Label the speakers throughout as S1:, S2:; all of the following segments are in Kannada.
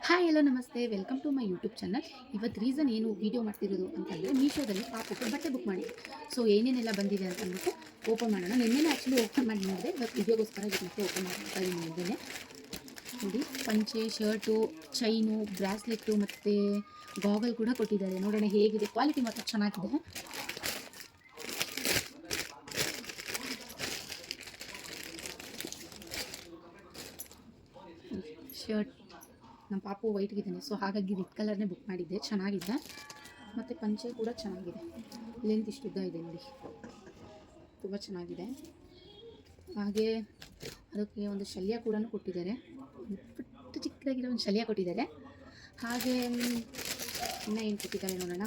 S1: ಹಾಯ್ ಹಲೋ ನಮಸ್ತೆ, welcome to my YouTube channel. ಇವತ್ತು ರೀಸನ್ ಏನು ವೀಡಿಯೋ ಮಾಡ್ತಿರೋದು ಅಂತಂದರೆ, ಮೀಶೋದಲ್ಲಿ ಪಾಪುಗೆ ಬಟ್ಟೆ ಬುಕ್ ಮಾಡಿದ್ದೆ. ಸೊ ಏನೇನೆಲ್ಲ ಬಂದಿದೆ ಅಂತ ಅಂದ್ಬಿಟ್ಟು ಓಪನ್ ಮಾಡೋಣ. ನಿನ್ನೆನೇ ಆ್ಯಕ್ಚುಲಿ ಓಪನ್ ಮಾಡಿ ನೋಡಿದೆ, ಇವತ್ತು ವೀಡಿಯೋಗೋಸ್ಕರ ಇದು ಮತ್ತೆ ಓಪನ್ ಮಾಡ್ತಾ ಇದ್ದೀನಿ. ನಿನ್ನೆನೆ ನೋಡಿ, ಪಂಚೆ, ಶರ್ಟು, ಚೈನು, ಬ್ರಾಸ್ಲೆಟ್ಟು ಮತ್ತು ಗಾಗಲ್ ಕೂಡ ಕೊಟ್ಟಿದ್ದಾರೆ. ನೋಡೋಣ ಹೇಗಿದೆ. ಕ್ವಾಲಿಟಿ ಮಾತ್ರ ಚೆನ್ನಾಗಿದೆ. ಶರ್ಟ್ ನಮ್ಮ ಪಾಪು ವೈಟ್ಗಿದ್ದಾನೆ, ಸೊ ಹಾಗಾಗಿ ರೆಡ್ ಕಲರ್ನೇ ಬುಕ್ ಮಾಡಿದ್ದೆ. ಚೆನ್ನಾಗಿದೆ. ಮತ್ತು ಪಂಚೆ ಕೂಡ ಚೆನ್ನಾಗಿದೆ. ಲೆಂತ್ ಇಷ್ಟು ಉದ್ದ ಇದೆ ನೋಡಿ, ತುಂಬ ಚೆನ್ನಾಗಿದೆ. ಹಾಗೆ ಅದಕ್ಕೆ ಒಂದು ಶಲ್ಯ ಕೂಡ ಕೊಟ್ಟಿದ್ದಾರೆ. ಪುಟ್ಟ ಚಿಕ್ಕದಾಗಿರೋ ಒಂದು ಶಲ್ಯ ಕೊಟ್ಟಿದ್ದಾರೆ. ಹಾಗೆ ಇನ್ನೂ ಏನು ಕೊಟ್ಟಿದ್ದಾರೆ ನೋಡೋಣ.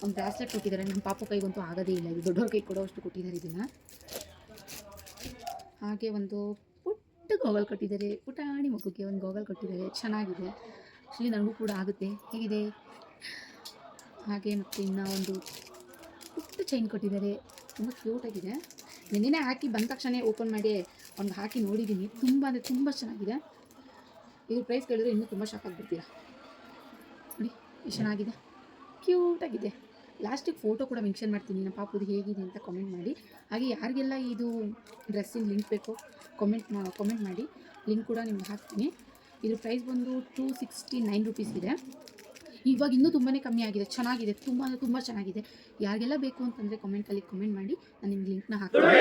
S1: ಒಂದು ಬ್ರಾಸ್ಲೆಟ್ ಕೊಟ್ಟಿದ್ದಾರೆ. ನಮ್ಮ ಪಾಪು ಕೈಗಂತೂ ಆಗೋದೇ ಇಲ್ಲ, ಇದು ದೊಡ್ಡವ್ರ ಕೈ ಕೊಡೋವಷ್ಟು ಕೊಟ್ಟಿದ್ದಾರೆ ಇದನ್ನು. ಹಾಗೆ ಒಂದು ಪುಟ್ಟ ಗಾಗಲ್ ಕೊಟ್ಟಿದ್ದಾರೆ. ಪುಟಾಣಿ ಮಗುಗೆ ಒಂದು ಗಾಗಲ್ ಕೊಟ್ಟಿದ್ದಾರೆ. ಚೆನ್ನಾಗಿದೆ. ಆ್ಯಕ್ಚುಲಿ ನನಗೂ ಕೂಡ ಆಗುತ್ತೆ. ಹೇಗಿದೆ. ಹಾಗೆ ಮತ್ತು ಇನ್ನೂ ಒಂದು ಪುಟ್ಟ ಚೈನ್ ಕೊಟ್ಟಿದ್ದಾರೆ. ತುಂಬ ಕ್ಯೂಟಾಗಿದೆ. ನಿನ್ನೆ ಹಾಕಿ ಬಂದ ತಕ್ಷಣ ಓಪನ್ ಮಾಡಿ ಒಂದು ಹಾಕಿ ನೋಡಿದ್ದೀನಿ. ತುಂಬ ಅಂದರೆ ತುಂಬ ಚೆನ್ನಾಗಿದೆ. ಇದು ಪ್ರೈಸ್ ಕೇಳಿದ್ರೆ ಇನ್ನೂ ತುಂಬ ಶಾಕ್ ಆಗಿಬಿಡ್ತೀರಾ. ನೋಡಿ ಎಷ್ಟು ಚೆನ್ನಾಗಿದೆ, ಕ್ಯೂಟಾಗಿದೆ. ಲಾಸ್ಟಿಗೆ ಫೋಟೋ ಕೂಡ ಮೆನ್ಷನ್ ಮಾಡ್ತೀನಿ ನಮ್ಮ ಪಾಪುದು ಹೇಗಿದೆ ಅಂತ ಕಾಮೆಂಟ್ ಮಾಡಿ. ಹಾಗೆ ಯಾರಿಗೆಲ್ಲ ಇದು ಡ್ರೆಸ್ಸಿನ ಲಿಂಕ್ ಬೇಕೋ ಕಾಮೆಂಟ್ ಮಾಡಿ, ಲಿಂಕ್ ಕೂಡ ನಿಮ್ಗೆ ಹಾಕ್ತೀನಿ. ಇದ್ರ ಪ್ರೈಸ್ ಬಂದು 269 ರುಪೀಸ್ ಇದೆ. ಇವಾಗ ಇನ್ನೂ ತುಂಬಾ ಕಮ್ಮಿ ಆಗಿದೆ. ಚೆನ್ನಾಗಿದೆ, ತುಂಬ ಅಂದರೆ ತುಂಬ ಚೆನ್ನಾಗಿದೆ. ಯಾರಿಗೆಲ್ಲ ಬೇಕು ಅಂತಂದರೆ ಕಾಮೆಂಟಲ್ಲಿ ಕಾಮೆಂಟ್ ಮಾಡಿ, ನಾನು ನಿಮ್ಗೆ ಲಿಂಕ್ನ ಹಾಕ್ತೀನಿ.